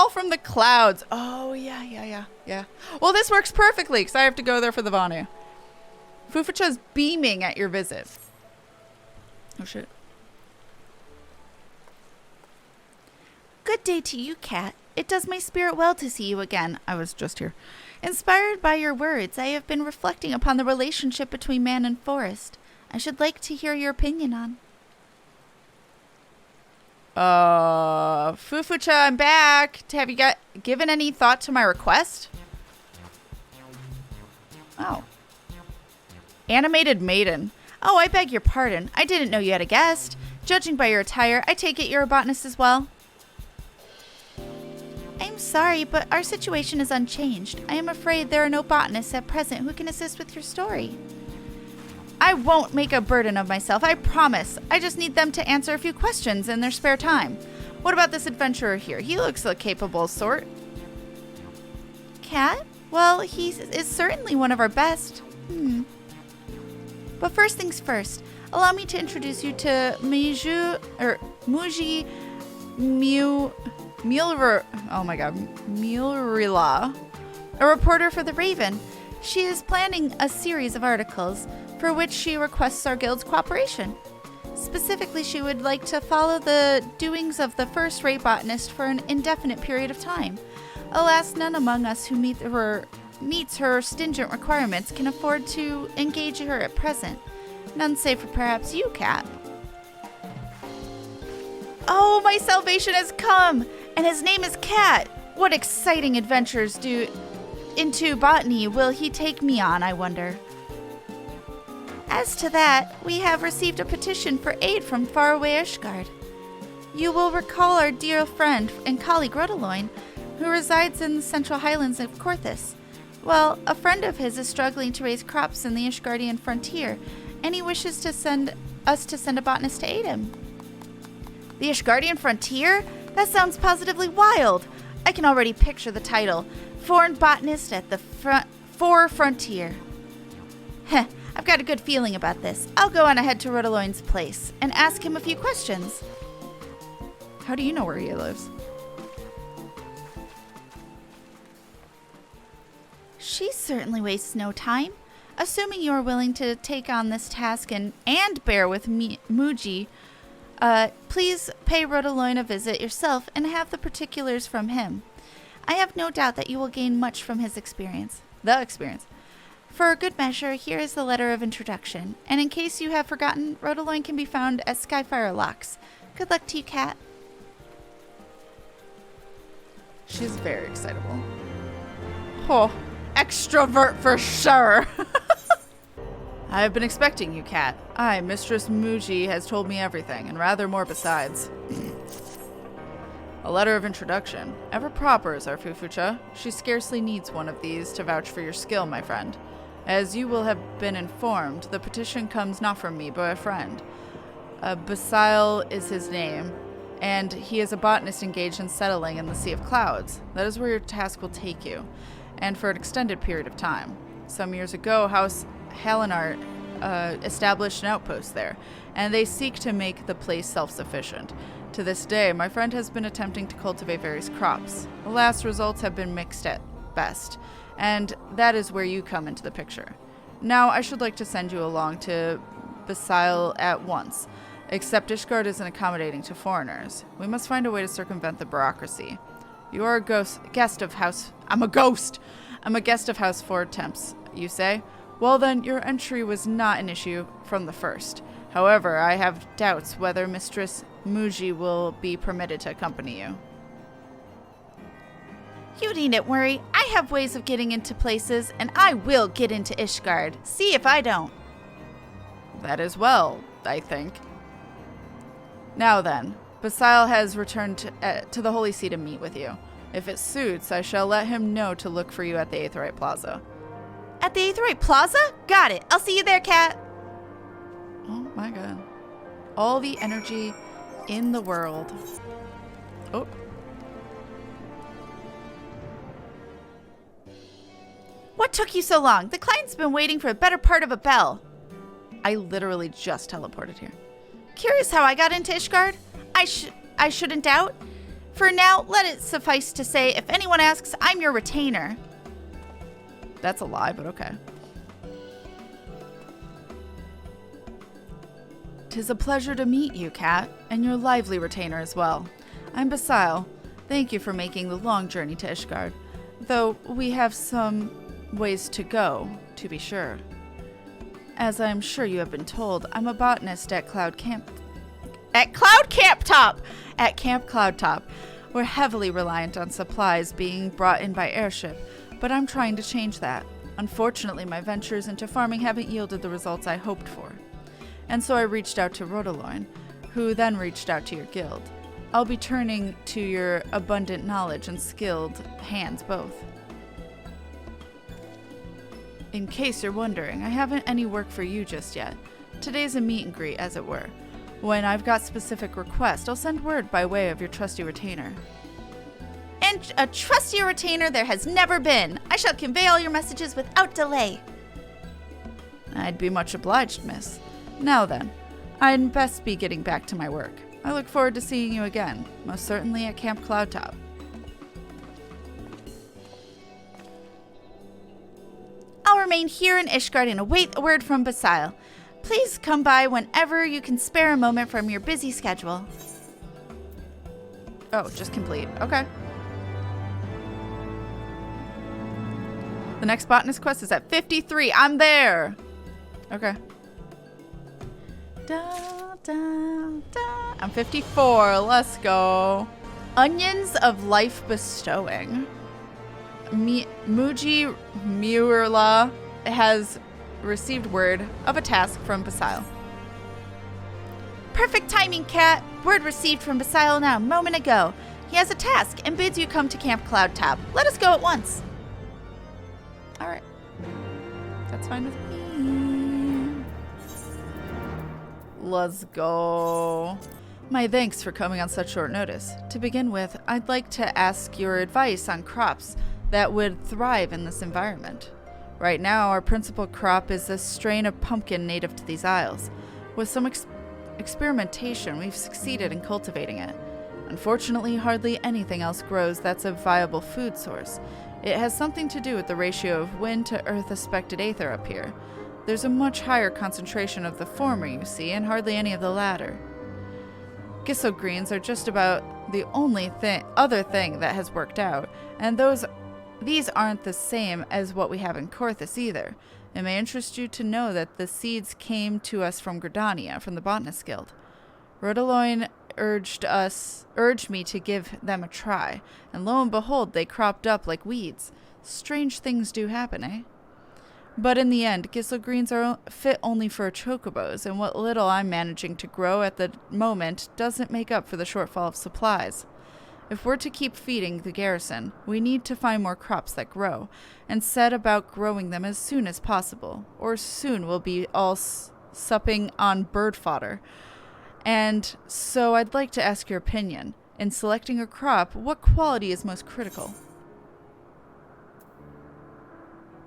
fall from the clouds. Oh, yeah. Well, this works perfectly because I have to go there for the Vanu. Fufucha's beaming at your visit. Oh, shit. Good day to you, Kat. It does my spirit well to see you again. I was just here. Inspired by your words, I have been reflecting upon the relationship between man and forest. I should like to hear your opinion on. Fufucha, I'm back. Have you given any thought to my request? Oh. Animated maiden. Oh, I beg your pardon. I didn't know you had a guest. Judging by your attire, I take it you're a botanist as well? I'm sorry, but our situation is unchanged. I am afraid there are no botanists at present who can assist with your story. I won't make a burden of myself, I promise. I just need them to answer a few questions in their spare time. What about this adventurer here? He looks a capable sort. Kat? Well, he is certainly one of our best. But first things first, allow me to introduce you to Mujih Mulrila, a reporter for The Raven. She is planning a series of articles for which she requests our guild's cooperation. Specifically, she would like to follow the doings of the first-rate botanist for an indefinite period of time. Alas, none among us who meets her stringent requirements can afford to engage her at present. None save for perhaps you, Kat. Oh, my salvation has come! And his name is Kat! What exciting adventures into botany will he take me on, I wonder? As to that, we have received a petition for aid from faraway Ishgard. You will recall our dear friend and colleague Rodaloin, who resides in the central highlands of Korthus. Well, a friend of his is struggling to raise crops in the Ishgardian frontier, and he wishes to send a botanist to aid him. The Ishgardian frontier? That sounds positively wild. I can already picture the title. Foreign botanist at the frontier. Heh, I've got a good feeling about this. I'll go on ahead to Rodaloin's place and ask him a few questions. How do you know where he lives? She certainly wastes no time. Assuming you are willing to take on this task and bear with Mujih, please pay Rodaloin a visit yourself and have the particulars from him. I have no doubt that you will gain much from his experience. For a good measure, here is the letter of introduction. And in case you have forgotten, Rodaloin can be found at Skyfire Locks. Good luck to you, Kat. She's very excitable. Oh, extrovert for sure. I have been expecting you, Kat. Mistress Mujih has told me everything, and rather more besides. A letter of introduction. Ever proper is our Fufucha. She scarcely needs one of these to vouch for your skill, my friend. As you will have been informed, the petition comes not from me, but a friend. Basyle is his name, and he is a botanist engaged in settling in the Sea of Clouds. That is where your task will take you, and for an extended period of time. Some years ago, House Halinart established an outpost there, and they seek to make the place self-sufficient. To this day, my friend has been attempting to cultivate various crops. Alas, results have been mixed at best, and that is where you come into the picture. Now, I should like to send you along to Basyle at once, except Ishgard isn't accommodating to foreigners. We must find a way to circumvent the bureaucracy. You are a guest of House... I'm a ghost! I'm a guest of House Fortemps, you say? Well then, your entry was not an issue from the first. However, I have doubts whether Mistress Mujih will be permitted to accompany you. You needn't worry. I have ways of getting into places, and I will get into Ishgard. See if I don't. That is well, I think. Now then, Basyle has returned to the Holy See to meet with you. If it suits, I shall let him know to look for you at the Aetheryte Plaza. At the Aetheryte Plaza? Got it. I'll see you there, Kat. Oh my god. All the energy in the world. Oh. What took you so long? The client's been waiting for a better part of a bell. I literally just teleported here. Curious how I got into Ishgard? I shouldn't doubt. For now, let it suffice to say, if anyone asks, I'm your retainer. That's a lie, but okay. 'Tis a pleasure to meet you, Kat, and your lively retainer as well. I'm Basyle. Thank you for making the long journey to Ishgard, though we have some ways to go, to be sure. As I'm sure you have been told, I'm a botanist at Camp Cloudtop. We're heavily reliant on supplies being brought in by airship, but I'm trying to change that. Unfortunately, my ventures into farming haven't yielded the results I hoped for. And so I reached out to Rodaloin, who then reached out to your guild. I'll be turning to your abundant knowledge and skilled hands both. In case you're wondering, I haven't any work for you just yet. Today's a meet and greet, as it were. When I've got specific requests, I'll send word by way of your trusty retainer. And a trustier retainer there has never been. I shall convey all your messages without delay. I'd be much obliged, miss. Now then, I'd best be getting back to my work. I look forward to seeing you again, most certainly at Camp Cloudtop. I'll remain here in Ishgard and await a word from Basyle. Please come by whenever you can spare a moment from your busy schedule. Oh, just complete. Okay. The next botanist quest is at 53. I'm there. Okay. Da, da, da. I'm 54. Let's go. Onions of Life Bestowing. Mujih Murla has received word of a task from Basyle. Perfect timing, Kat. Word received from Basyle now, a moment ago. He has a task and bids you come to Camp Cloudtop. Let us go at once. Alright. That's fine with me. Let's go. My thanks for coming on such short notice. To begin with, I'd like to ask your advice on crops that would thrive in this environment. Right now, our principal crop is a strain of pumpkin native to these isles. With some experimentation, we've succeeded in cultivating it. Unfortunately, hardly anything else grows that's a viable food source. It has something to do with the ratio of wind to earth aspected aether up here. There's a much higher concentration of the former, you see, and hardly any of the latter. Greens are just about the only other thing that has worked out, and these aren't the same as what we have in Korthus either. It may interest you to know that the seeds came to us from Gridania, from the Botanist Guild. Rodaloin urged me to give them a try, and lo and behold, they cropped up like weeds. Strange things do happen, eh? But in the end, Greens are fit only for chocobos, and what little I'm managing to grow at the moment doesn't make up for the shortfall of supplies. If we're to keep feeding the garrison, we need to find more crops that grow, and set about growing them as soon as possible, or soon we'll be all supping on bird fodder. And so I'd like to ask your opinion. In selecting a crop, what quality is most critical?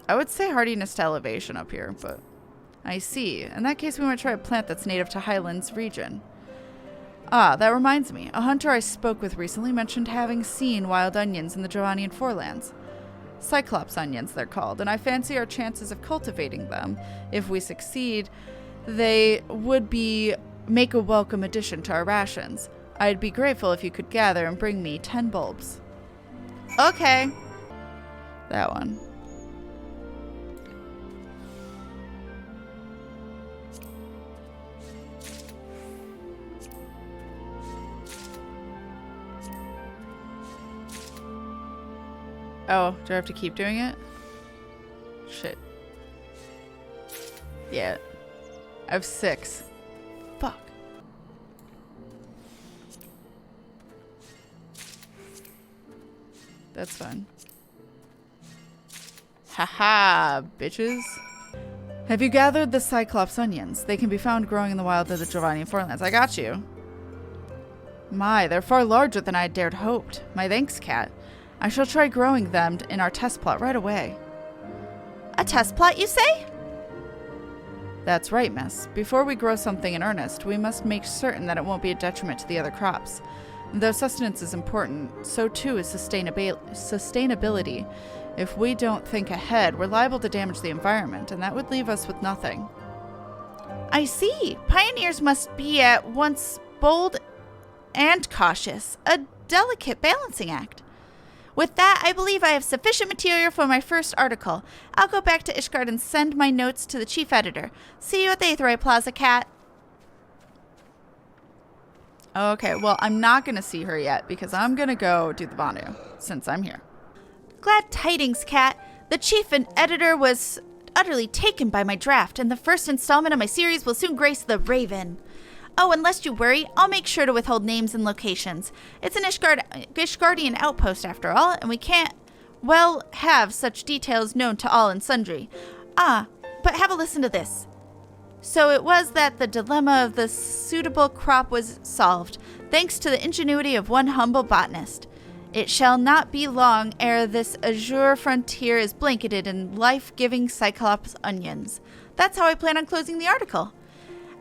I would say hardiness to elevation up here, but I see. In that case, we might try a plant that's native to Highlands region. Ah, that reminds me. A hunter I spoke with recently mentioned having seen wild onions in the Jovanian forelands. Cyclops onions, they're called, and I fancy our chances of cultivating them, if we succeed, they would make a welcome addition to our rations. I'd be grateful if you could gather and bring me 10 bulbs. Okay. That one. Oh, do I have to keep doing it? Shit. Yeah. I have 6. Fuck. That's fine. Haha, bitches. Have you gathered the Cyclops onions? They can be found growing in the wild of the Jovanian forelands. I got you. My, they're far larger than I had dared hoped. My thanks, Kat. I shall try growing them in our test plot right away. A test plot, you say? That's right, miss. Before we grow something in earnest, we must make certain that it won't be a detriment to the other crops. Though sustenance is important, so too is sustainability. If we don't think ahead, we're liable to damage the environment, and that would leave us with nothing. I see. Pioneers must be at once bold and cautious, a delicate balancing act. With that, I believe I have sufficient material for my first article. I'll go back to Ishgard and send my notes to the chief editor. See you at the Aetheroid Plaza, Kat. Okay, well, I'm not going to see her yet because I'm going to go do the Vanu since I'm here. Glad tidings, Kat. The chief and editor was utterly taken by my draft, and the first installment of my series will soon grace the Raven. Oh, and lest you worry, I'll make sure to withhold names and locations. It's an Ishgardian outpost, after all, and we can't, well, have such details known to all and sundry. Ah, but have a listen to this. So it was that the dilemma of the suitable crop was solved, thanks to the ingenuity of one humble botanist. It shall not be long ere this azure frontier is blanketed in life-giving Cyclops onions. That's how I plan on closing the article.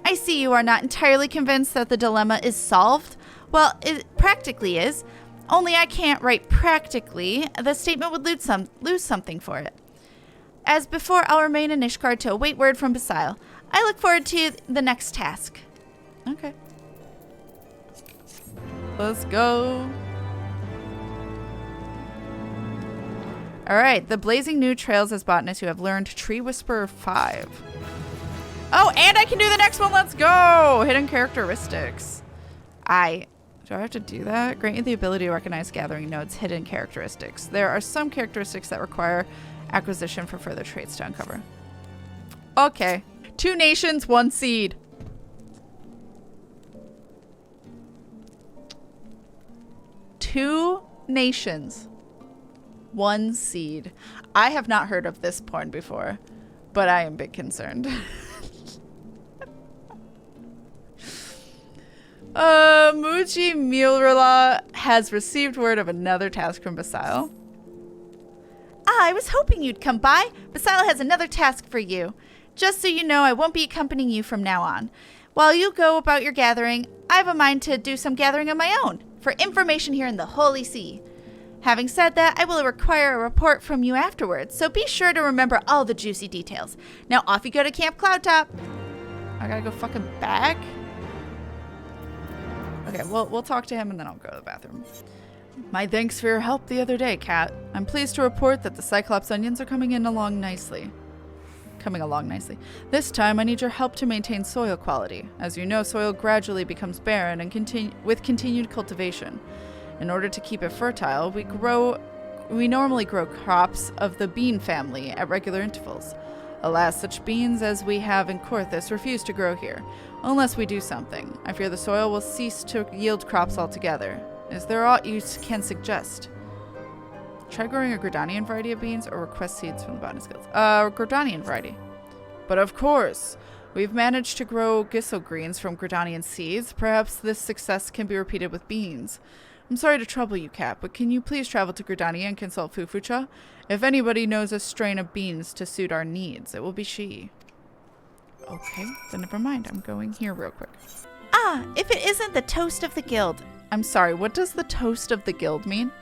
I see you are not entirely convinced that the dilemma is solved. Well, it practically is. Only I can't write practically. The statement would lose something for it. As before, I'll remain in Ishgard to await word from Basyle. I look forward to the next task. Okay. Let's go. Alright, the blazing new trails as botanists who have learned Tree Whisperer 5. Oh, and I can do the next one. Let's go. Hidden characteristics. Do I have to do that? Grant you the ability to recognize gathering nodes, hidden characteristics. There are some characteristics that require acquisition for further traits to uncover. Okay. 2 nations, 1 seed. Two nations, 1 seed. I have not heard of this porn before, but I am a bit concerned. Mujih Milrila has received word of another task from Basyle. Ah, I was hoping you'd come by. Basyle has another task for you. Just so you know, I won't be accompanying you from now on. While you go about your gathering, I have a mind to do some gathering of my own, for information here in the Holy See. Having said that, I will require a report from you afterwards, so be sure to remember all the juicy details. Now off you go to Camp Cloudtop. I gotta go fucking back? Okay, well, we'll talk to him and then I'll go to the bathroom. My thanks for your help the other day, Kat. I'm pleased to report that the Cyclops onions are coming along nicely. This time, I need your help to maintain soil quality. As you know, soil gradually becomes barren and with continued cultivation. In order to keep it fertile, we normally grow crops of the bean family at regular intervals. Alas, such beans as we have in Korthus refuse to grow here, unless we do something. I fear the soil will cease to yield crops altogether. Is there aught you can suggest? Try growing a Gridanian variety of beans or request seeds from the botanist guilds. Gridanian variety. But of course, we've managed to grow Gissel greens from Gridanian seeds. Perhaps this success can be repeated with beans. I'm sorry to trouble you, Kat, but can you please travel to Gridania and consult Fufucha? If anybody knows a strain of beans to suit our needs, it will be she. Okay, then never mind. I'm going here real quick. Ah, if it isn't the toast of the guild. I'm sorry, what does the toast of the guild mean?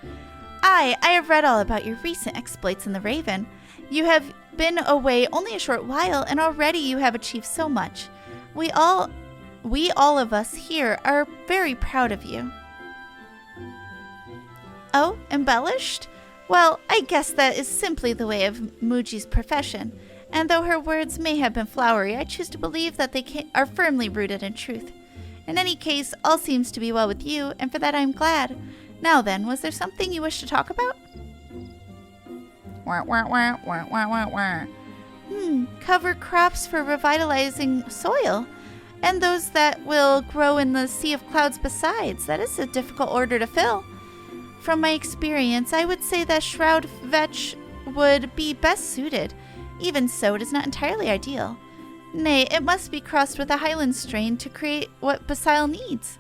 I have read all about your recent exploits in the Raven. You have been away only a short while, and already you have achieved so much. We all of us here are very proud of you. Oh, embellished? Well, I guess that is simply the way of Mujih's profession. And though her words may have been flowery, I choose to believe that they are firmly rooted in truth. In any case, all seems to be well with you, and for that I am glad. Now then, was there something you wish to talk about? Cover crops for revitalizing soil, and those that will grow in the Sea of Clouds besides. That is a difficult order to fill. From my experience, I would say that Shroud Vetch would be best suited. Even so, it is not entirely ideal. Nay, it must be crossed with a Highland strain to create what Basyle needs.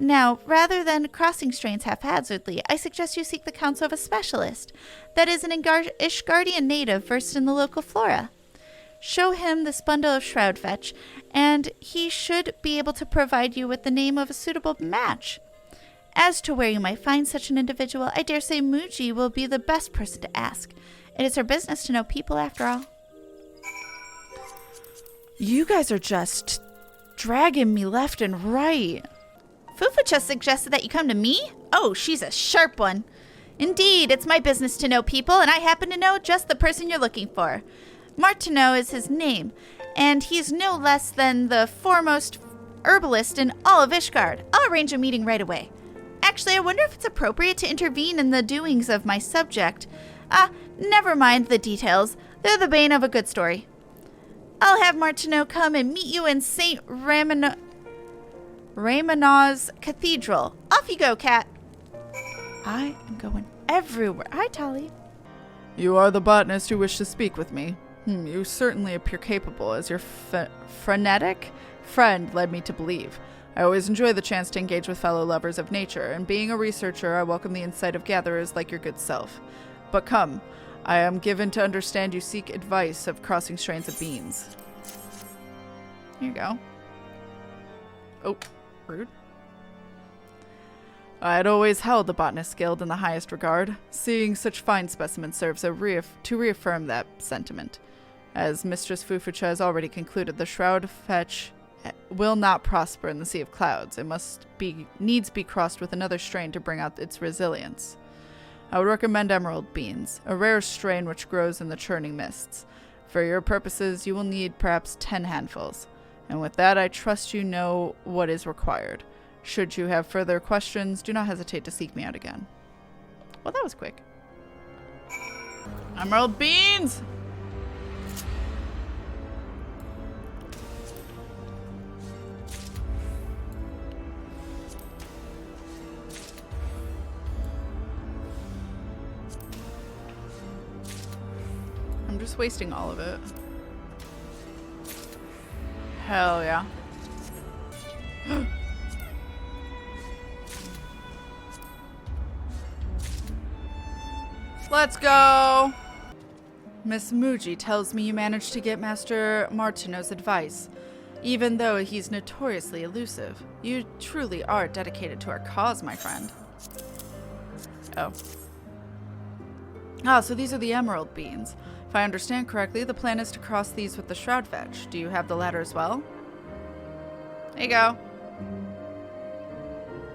Now, rather than crossing strains haphazardly, I suggest you seek the counsel of a specialist, that is an Ishgardian native versed in the local flora. Show him this bundle of Shroud Vetch, and he should be able to provide you with the name of a suitable match. As to where you might find such an individual, I dare say Mujih will be the best person to ask. It is her business to know people after all. You guys are just dragging me left and right. Fufucha suggested that you come to me? Oh, she's a sharp one. Indeed, it's my business to know people, and I happen to know just the person you're looking for. Martineau is his name, and he's no less than the foremost herbalist in all of Ishgard. I'll arrange a meeting right away. Actually, I wonder if it's appropriate to intervene in the doings of my subject. Never mind the details. They're the bane of a good story. I'll have Martineau come and meet you in St. Raymond's Cathedral. Off you go, Kat. I am going Everywhere. Hi, Tali. You are the botanist who wished to speak with me. You certainly appear capable, as your frenetic friend led me to believe. I always enjoy the chance to engage with fellow lovers of nature, and being a researcher, I welcome the insight of gatherers like your good self. But come, I am given to understand you seek advice of crossing strains of beans. Here you go. Oh, rude. I had always held the Botanist Guild in the highest regard. Seeing such fine specimens serves to reaffirm that sentiment. As Mistress Fufucha has already concluded, the Shroud Fetch will not prosper in the Sea of Clouds. It needs be crossed with another strain to bring out its resilience. I would recommend emerald beans, a rare strain which grows in the churning mists. For your purposes, you will need perhaps 10 handfuls. And with that, I trust you know what is required. Should you have further questions, do not hesitate to seek me out again. Well, that was quick. Emerald beans! I'm just wasting all of it. Hell yeah. Let's go! Miss Mujih tells me you managed to get Master Martineau's advice, even though he's notoriously elusive. You truly are dedicated to our cause, my friend. Oh. Ah, so these are the emerald beans. If I understand correctly, the plan is to cross these with the Shroud Fetch. Do you have the latter as well? There you go.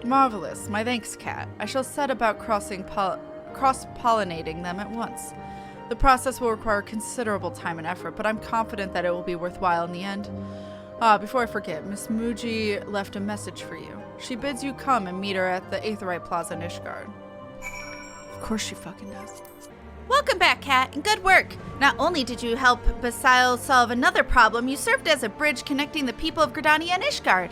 Marvelous. My thanks, Kat. I shall set about cross-pollinating them at once. The process will require considerable time and effort, but I'm confident that it will be worthwhile in the end. Before I forget, Miss Mujih left a message for you. She bids you come and meet her at the Aetheryte Plaza in Ishgard. Of course she fucking does. Welcome back, Kat, and good work. Not only did you help Basyle solve another problem, you served as a bridge connecting the people of Gridania and Ishgard.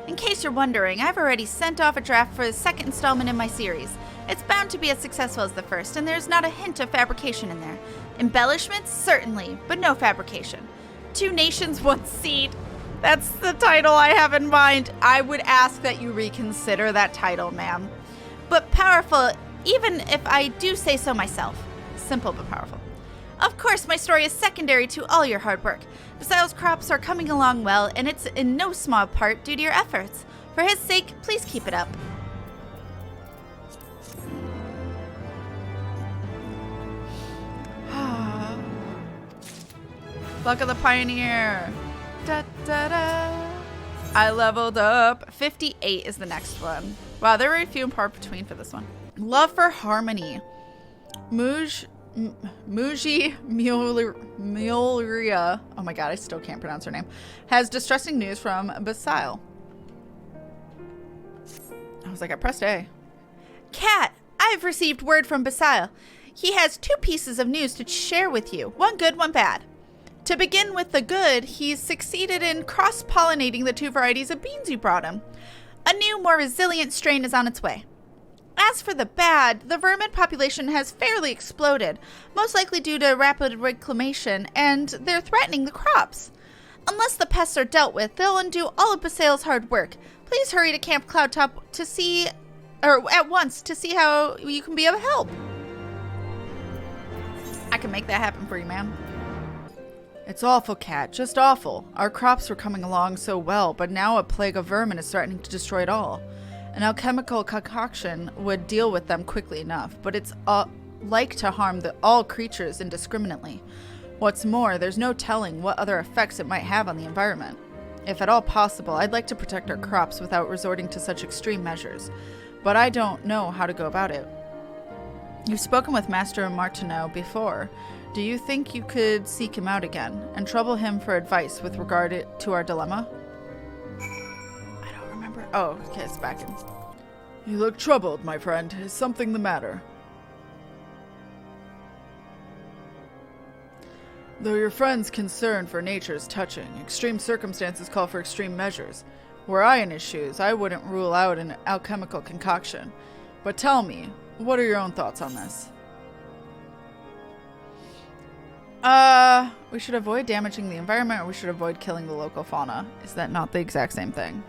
In case you're wondering, I've already sent off a draft for the second installment in my series. It's bound to be as successful as the first, and there's not a hint of fabrication in there. Embellishments? Certainly, but no fabrication. 2 nations, 1 seed. That's the title I have in mind. I would ask that you reconsider that title, ma'am. But powerful, even if I do say so myself. Simple but powerful. Of course, my story is secondary to all your hard work. Basyle's crops are coming along well, and it's in no small part due to your efforts. For his sake, please keep it up. Luck of the Pioneer. Da, da, da. I leveled up. 58 is the next one. Wow, there are very few and far between for this one. Love for Harmony. Mujih Muleria. Oh my god, I still can't pronounce her name. Has distressing news from Basyle. I was like, I pressed A. Kat, I've received word from Basyle. He has 2 pieces of news to share with you. One good, one bad. To begin with the good, he's succeeded in cross-pollinating the 2 varieties of beans you brought him. A new, more resilient strain is on its way. As for the bad, the vermin population has fairly exploded, most likely due to rapid reclamation, and they're threatening the crops. Unless the pests are dealt with, they'll undo all of Basyle's hard work. Please hurry to Camp Cloudtop at once to see how you can be of help. I can make that happen for you, ma'am. It's awful, Kat. Just awful. Our crops were coming along so well, but now a plague of vermin is threatening to destroy it all. An alchemical concoction would deal with them quickly enough, but it's like to harm all creatures indiscriminately. What's more, there's no telling what other effects it might have on the environment. If at all possible, I'd like to protect our crops without resorting to such extreme measures, but I don't know how to go about it. You've spoken with Master Martineau before. Do you think you could seek him out again and trouble him for advice with regard to our dilemma? I don't remember. Oh, okay, it's back in. You look troubled, my friend. Is something the matter? Though your friend's concern for nature is touching, extreme circumstances call for extreme measures. Were I in his shoes, I wouldn't rule out an alchemical concoction. But tell me, what are your own thoughts on this? We should avoid damaging the environment, or we should avoid killing the local fauna. Is that not the exact same thing?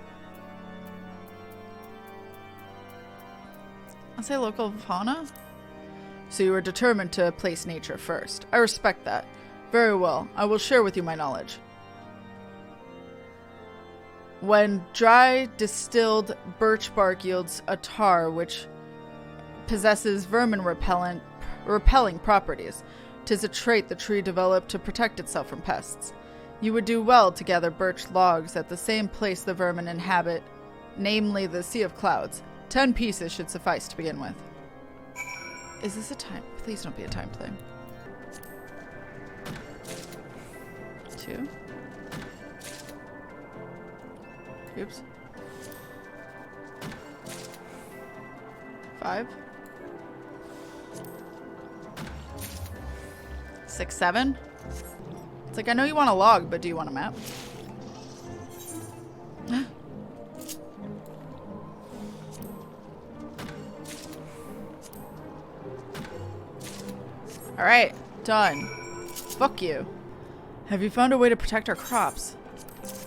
I'll say local fauna? So you are determined to place nature first. I respect that. Very well. I will share with you my knowledge. When dry, distilled birch bark yields a tar which possesses vermin repelling properties, 'tis a trait the tree developed to protect itself from pests. You would do well to gather birch logs at the same place the vermin inhabit, namely the Sea of Clouds. 10 pieces should suffice to begin with. Is this a time? Please don't be a time thing. 2. Oops. 5. 6, 7. It's like, I know you want a log, but do you want a map? Alright, done. Fuck you. Have you found a way to protect our crops?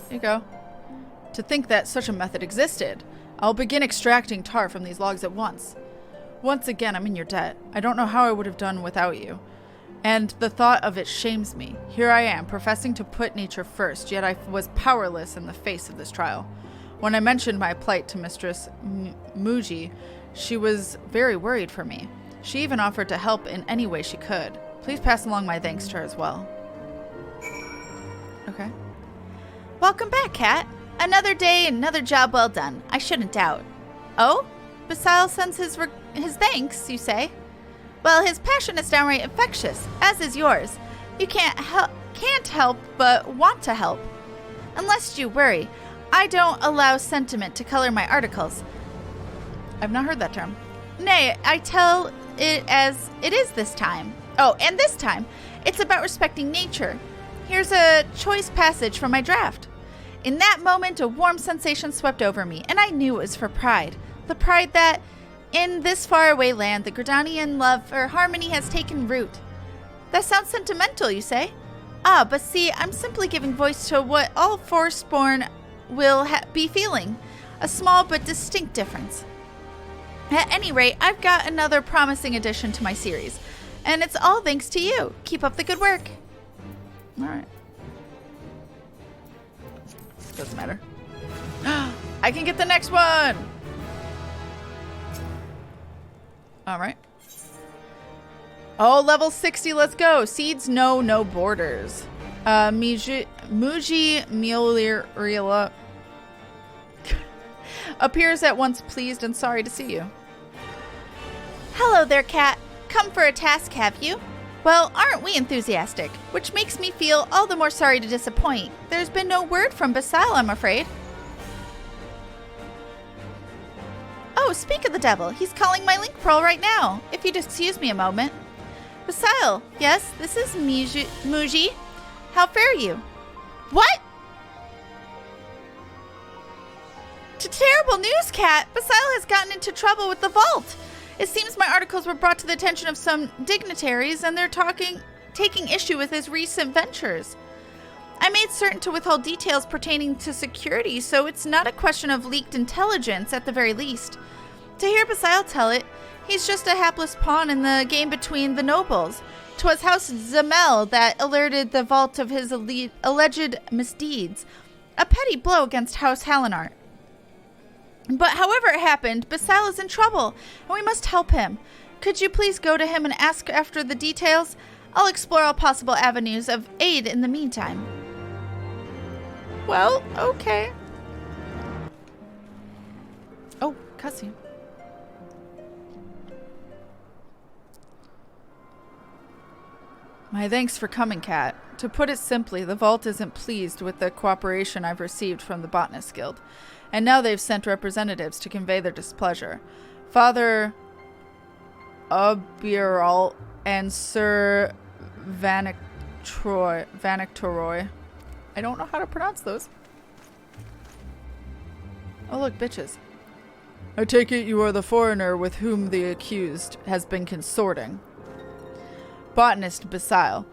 There you go. To think that such a method existed. I'll begin extracting tar from these logs at once. Once again, I'm in your debt. I don't know how I would have done without you. And the thought of it shames me. Here I am, professing to put nature first, yet I was powerless in the face of this trial. When I mentioned my plight to Mistress Mujih, she was very worried for me. She even offered to help in any way she could. Please pass along my thanks to her as well. Okay. Welcome back, Kat. Another day, another job well done. I shouldn't doubt. Oh? Basyle sends his thanks, you say? Well, his passion is downright infectious, as is yours. You can't help but want to help. Unless you worry, I don't allow sentiment to color my articles. I've not heard that term. Nay, I tell it as it is this time. Oh, and this time, it's about respecting nature. Here's a choice passage from my draft. In that moment, a warm sensation swept over me, and I knew it was for pride. The pride that, in this faraway land, the Gridanian love for harmony has taken root. That sounds sentimental, you say? Ah, but see, I'm simply giving voice to what all Forestborn will be feeling. A small but distinct difference. At any rate, I've got another promising addition to my series. And it's all thanks to you. Keep up the good work. Alright. Doesn't matter. I can get the next one! Alright. Oh, level 60, let's go. Seeds know no borders. Mujih Mulirila appears at once pleased and sorry to see you. Hello there, Kat. Come for a task, have you? Well, aren't we enthusiastic? Which makes me feel all the more sorry to disappoint. There's been no word from Basyle, I'm afraid. Oh, speak of the devil. He's calling my link pearl right now. If you'd excuse me a moment. Basyle, yes, this is Mujih. How fare you? What? To terrible news, Kat. Basyle has gotten into trouble with the vault. It seems my articles were brought to the attention of some dignitaries, and they're taking issue with his recent ventures. I made certain to withhold details pertaining to security, so it's not a question of leaked intelligence at the very least. To hear Basyle tell it, he's just a hapless pawn in the game between the nobles. 'Twas House Zamel that alerted the vault of his alleged misdeeds, a petty blow against House Halinart. But however it happened, Basyle is in trouble, and we must help him. Could you please go to him and ask after the details? I'll explore all possible avenues of aid in the meantime. Well, okay. Oh, cussing. My thanks for coming, Kat. To put it simply, the Vault isn't pleased with the cooperation I've received from the Botanist Guild, and now they've sent representatives to convey their displeasure. Father Abiralt and Sir Vanictoroy. I don't know how to pronounce those. Oh, look, bitches. I take it you are the foreigner with whom the accused has been consorting. Botanist Basyle,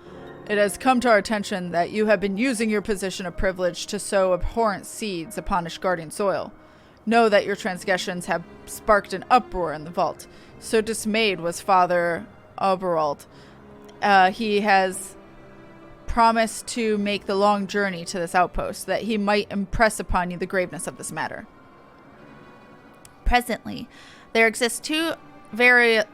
it has come to our attention that you have been using your position of privilege to sow abhorrent seeds upon Ishgardian soil. Know that your transgressions have sparked an uproar in the Vault. So dismayed was Father Oberalt. He has promised to make the long journey to this outpost, that he might impress upon you the graveness of this matter. Presently, there exist two varieties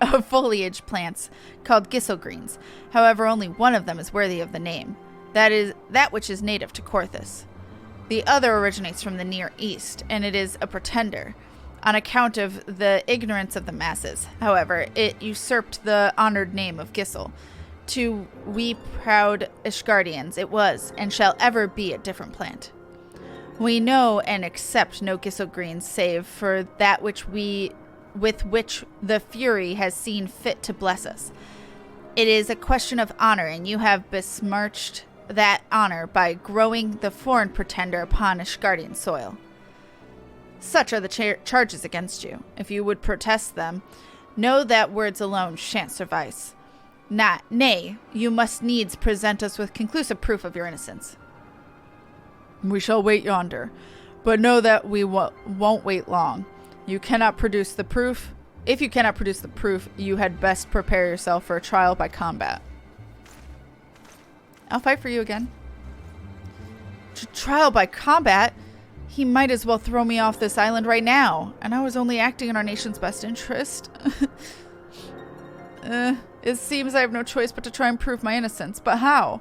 of foliage plants called gisselgreens. However, only one of them is worthy of the name. That is that which is native to Korthus. The other originates from the Near East, and it is a pretender. On account of the ignorance of the masses, however, it usurped the honored name of Gissel. To we proud Ishgardians, it was, and shall ever be, a different plant. We know and accept no gisselgreens save for that with which the Fury has seen fit to bless us. It is a question of honor, and you have besmirched that honor by growing the foreign pretender upon Ishgardian soil. Such are the charges against you. If you would protest them, know that words alone shan't suffice. Nay, you must needs present us with conclusive proof of your innocence. We shall wait yonder, but know that we won't wait long. You cannot produce the proof. If you cannot produce the proof, you had best prepare yourself for a trial by combat. I'll fight for you again. Trial by combat? He might as well throw me off this island right now, and I was only acting in our nation's best interest. It seems I have no choice but to try and prove my innocence, but how?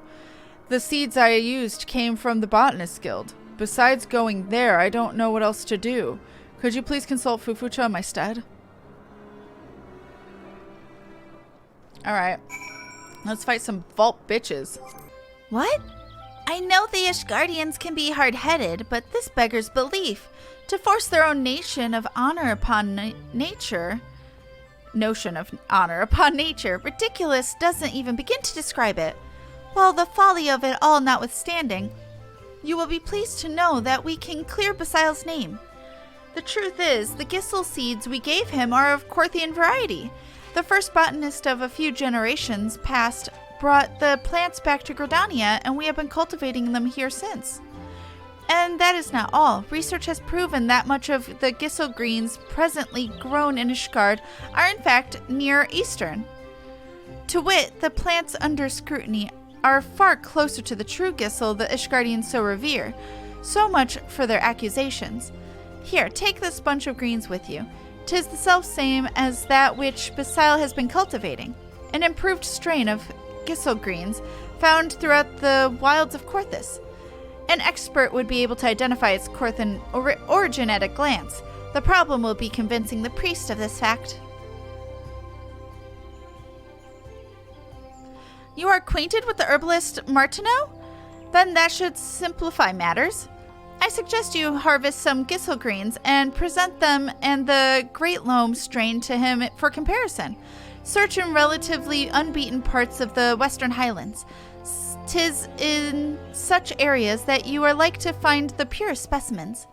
The seeds I used came from the Botanist Guild. Besides going there, I don't know what else to do. Could you please consult Fufucha in my stead? Alright. Let's fight some Vault bitches. What? I know the Ishgardians can be hard-headed, but this beggars belief. To force their own notion of honor upon nature, ridiculous doesn't even begin to describe it. While the folly of it all notwithstanding, you will be pleased to know that we can clear Basyle's name. The truth is, the Gissel seeds we gave him are of Korthian variety. The first botanist of a few generations past brought the plants back to Gridania, and we have been cultivating them here since. And that is not all. Research has proven that much of the gisselgreens presently grown in Ishgard are in fact Near Eastern. To wit, the plants under scrutiny are far closer to the true Gissel the Ishgardians so revere. So much for their accusations. Here, take this bunch of greens with you. 'Tis the self-same as that which Basyle has been cultivating. An improved strain of gisselgreens found throughout the wilds of Korthus. An expert would be able to identify its Korthian origin at a glance. The problem will be convincing the priest of this fact. You are acquainted with the herbalist Martineau? Then that should simplify matters. I suggest you harvest some gisselgreens and present them and the Great Loam strain to him for comparison. Search in relatively unbeaten parts of the Western Highlands. 'Tis in such areas that you are like to find the purest specimens.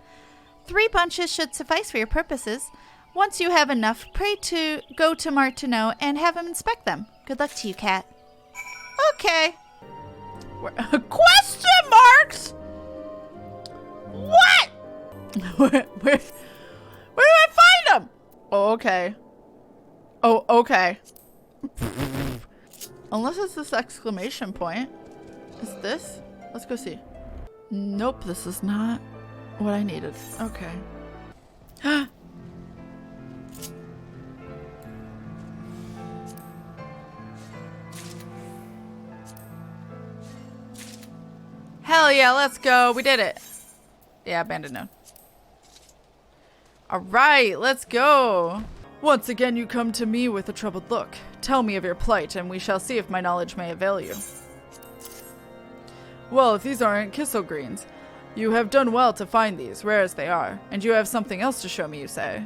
3 bunches should suffice for your purposes. Once you have enough, pray to go to Martineau and have him inspect them. Good luck to you, Kat. Okay. Question marks? What? Where do I find them? Oh, okay. Oh, okay. Unless it's this exclamation point. Is this? Let's go see. Nope, this is not. what I needed. Okay. Hell yeah, let's go. We did it. Yeah, abandoned node. Alright, let's go. Once again you come to me with a troubled look. Tell me of your plight, and we shall see if my knowledge may avail you. Well, if these aren't Kisselgreens, you have done well to find these, rare as they are, and you have something else to show me, you say?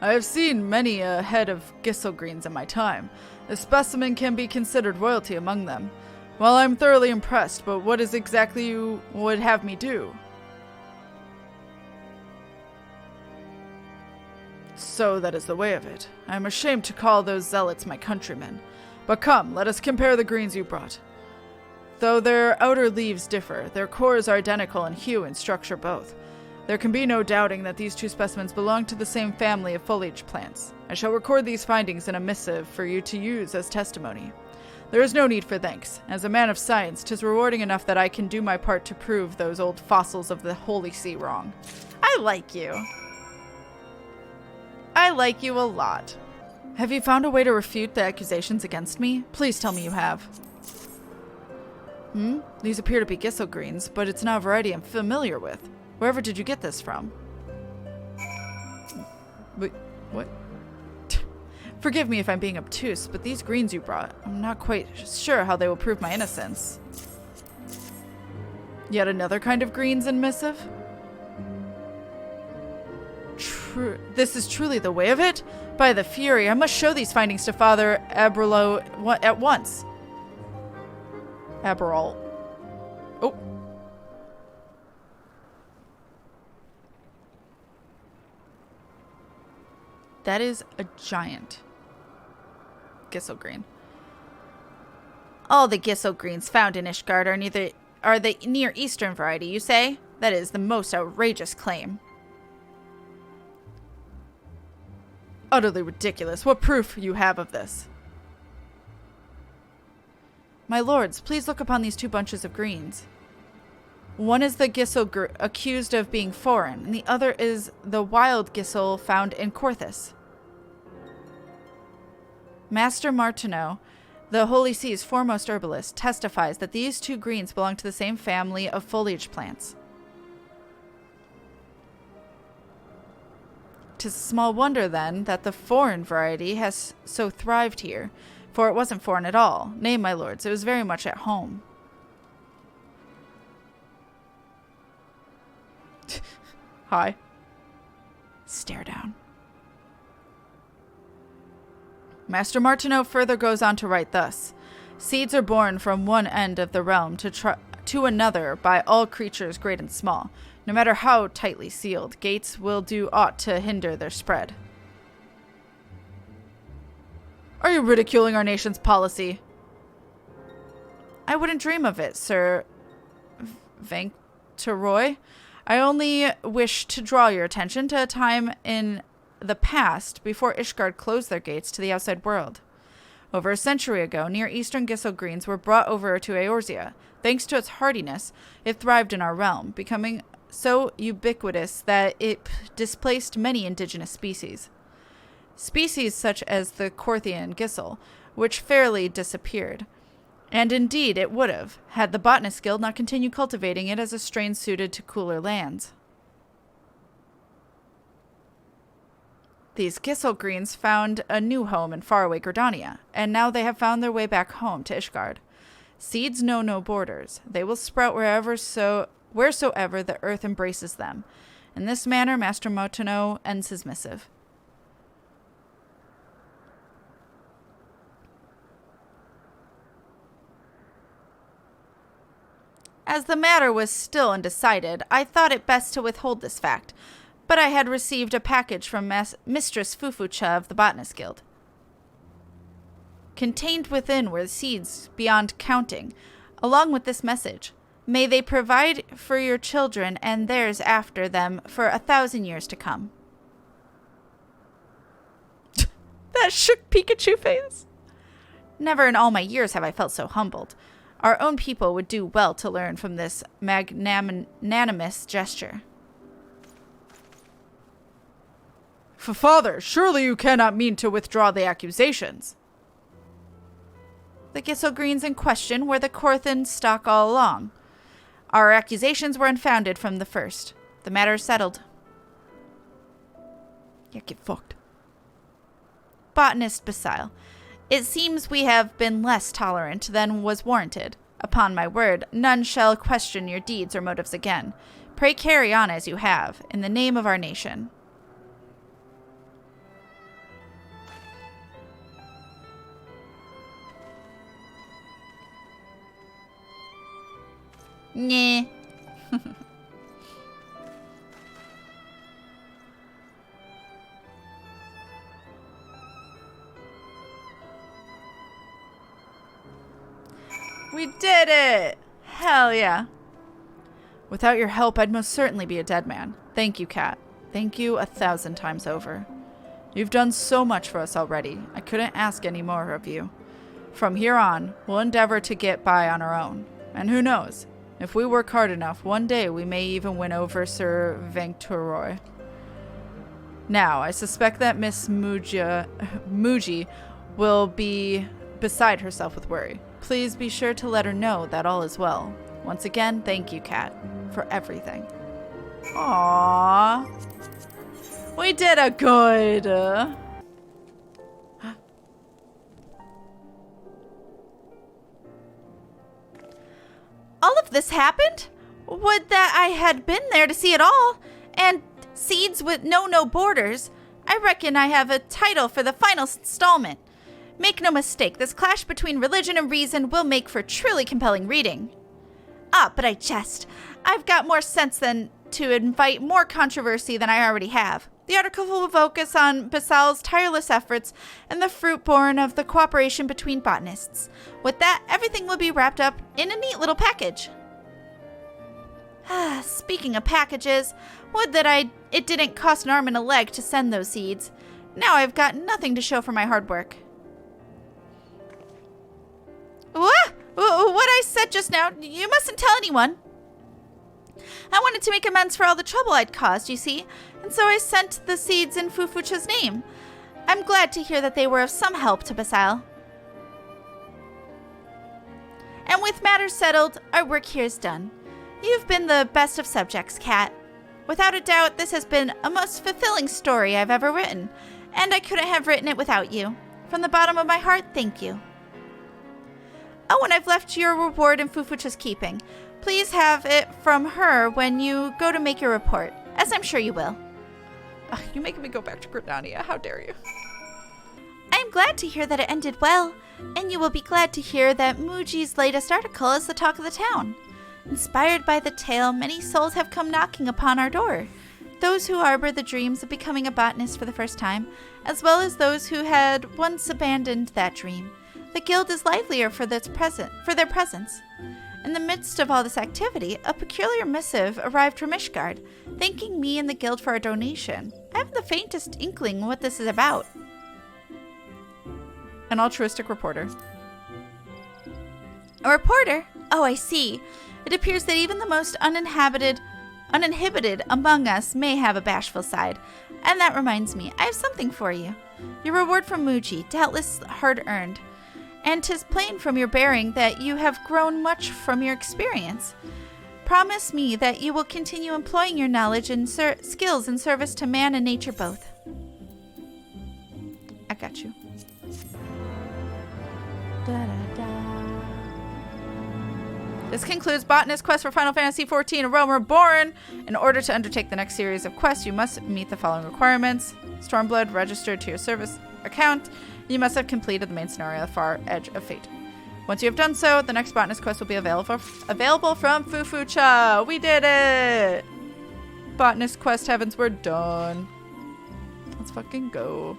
I have seen many a head of Gisselgreens in my time. This specimen can be considered royalty among them. Well, I'm thoroughly impressed, but what is exactly you would have me do? So that is the way of it. I am ashamed to call those zealots my countrymen. But come, let us compare the greens you brought. Though their outer leaves differ, their cores are identical in hue and structure both. There can be no doubting that these two specimens belong to the same family of foliage plants. I shall record these findings in a missive for you to use as testimony. There is no need for thanks. As a man of science, 'tis rewarding enough that I can do my part to prove those old fossils of the Holy See wrong. I like you. I like you a lot. Have you found a way to refute the accusations against me? Please tell me you have. These appear to be Gisselgreens, but it's not a variety I'm familiar with. Wherever did you get this from? Wait, what? Forgive me if I'm being obtuse, but these greens you brought, I'm not quite sure how they will prove my innocence. Yet another kind of greens in missive? This is truly the way of it? By the Fury, I must show these findings to Father Aberlo at once. Aberol. Oh. That is a giant Gisselgreen. All the Gisselgreens found in Ishgard are the Near Eastern variety, you say? That is the most outrageous claim. Utterly ridiculous. What proof you have of this? My lords, please look upon these two bunches of greens. One is the Gissel accused of being foreign, and the other is the wild Gissel found in Korthus. Master Martineau, the Holy See's foremost herbalist, testifies that these two greens belong to the same family of foliage plants. 'Tis small wonder, then, that the foreign variety has so thrived here, for it wasn't foreign at all. Nay, my lords, it was very much at home. Hi. Stare down. Master Martineau further goes on to write thus. Seeds are born from one end of the realm to another by all creatures great and small. No matter how tightly sealed, gates will do aught to hinder their spread. Are you ridiculing our nation's policy? I wouldn't dream of it, Sir Vancteroy. I only wish to draw your attention to a time in the past before Ishgard closed their gates to the outside world. Over a century ago, Near Eastern Gisselgreens were brought over to Eorzea. Thanks to its hardiness, it thrived in our realm, becoming so ubiquitous that it displaced many indigenous species. Species such as the Korthian Gissel, which fairly disappeared. And indeed it would have, had the Botanist Guild not continued cultivating it as a strain suited to cooler lands. These Gisselgreens found a new home in faraway Gridania, and now they have found their way back home to Ishgard. Seeds know no borders. They will sprout wheresoever the earth embraces them. In this manner, Master Martineau ends his missive. As the matter was still undecided, I thought it best to withhold this fact, but I had received a package from Mistress Fufucha of the Botanist Guild. Contained within were seeds beyond counting, along with this message. May they provide for your children and theirs after them for 1,000 years to come. That shook Pikachu face. Never in all my years have I felt so humbled. Our own people would do well to learn from this magnanimous gesture. Father, surely you cannot mean to withdraw the accusations. The Gisselgreens in question were the Corthan stock all along. Our accusations were unfounded from the first. The matter is settled. Yeah, get fucked. Botanist Basyle, it seems we have been less tolerant than was warranted. Upon my word, none shall question your deeds or motives again. Pray carry on as you have, in the name of our nation. Nyeh. We did it! Hell yeah. Without your help, I'd most certainly be a dead man. Thank you, Kat. Thank you 1,000 times over. You've done so much for us already. I couldn't ask any more of you. From here on, we'll endeavor to get by on our own. And who knows? If we work hard enough, one day we may even win over Sir Vancturoy. Now, I suspect that Miss Mujih will be beside herself with worry. Please be sure to let her know that all is well. Once again, thank you, Kat, for everything. Aww. We did a good. All of this happened? Would that I had been there to see it all. And seeds with no borders. I reckon I have a title for the final installment. Make no mistake, this clash between religion and reason will make for truly compelling reading. Ah, but I jest. I've got more sense than to invite more controversy than I already have. The article will focus on Basyle's tireless efforts and the fruit born of the cooperation between botanists. With that, everything will be wrapped up in a neat little package. Speaking of packages, would that it didn't cost an arm and a leg to send those seeds. Now I've got nothing to show for my hard work. What I said just now, you mustn't tell anyone. I wanted to make amends for all the trouble I'd caused, you see, and so I sent the seeds in Fufucha's name. I'm glad to hear that they were of some help to Basyle. And with matters settled, our work here is done. You've been the best of subjects, Kat. Without a doubt, this has been a most fulfilling story I've ever written, and I couldn't have written it without you. From the bottom of my heart, thank you. Oh, and I've left your reward in Fufucha's keeping. Please have it from her when you go to make your report, as I'm sure you will. Ugh, you're making me go back to Gridania. How dare you? I'm glad to hear that it ended well, and you will be glad to hear that Mujih's latest article is the talk of the town. Inspired by the tale, many souls have come knocking upon our door. Those who harbor the dreams of becoming a botanist for the first time, as well as those who had once abandoned that dream. The guild is livelier for their presence. In the midst of all this activity, a peculiar missive arrived from Ishgard, thanking me and the guild for our donation. I haven't the faintest inkling what this is about. An altruistic reporter. A reporter? Oh, I see. It appears that even the most uninhibited among us may have a bashful side. And that reminds me, I have something for you. Your reward from Mujih, doubtless hard-earned. And 'tis plain from your bearing that you have grown much from your experience. Promise me that you will continue employing your knowledge and skills in service to man and nature both. I got you. This concludes Botanist Quest for Final Fantasy XIV Realm Reborn. In order to undertake the next series of quests, you must meet the following requirements. Stormblood registered to your service account. You must have completed the main scenario, The Far Edge of Fate. Once you have done so, the next Botanist Quest will be available from Fufucha. We did it! Botanist Quest Heavensward done. Let's fucking go.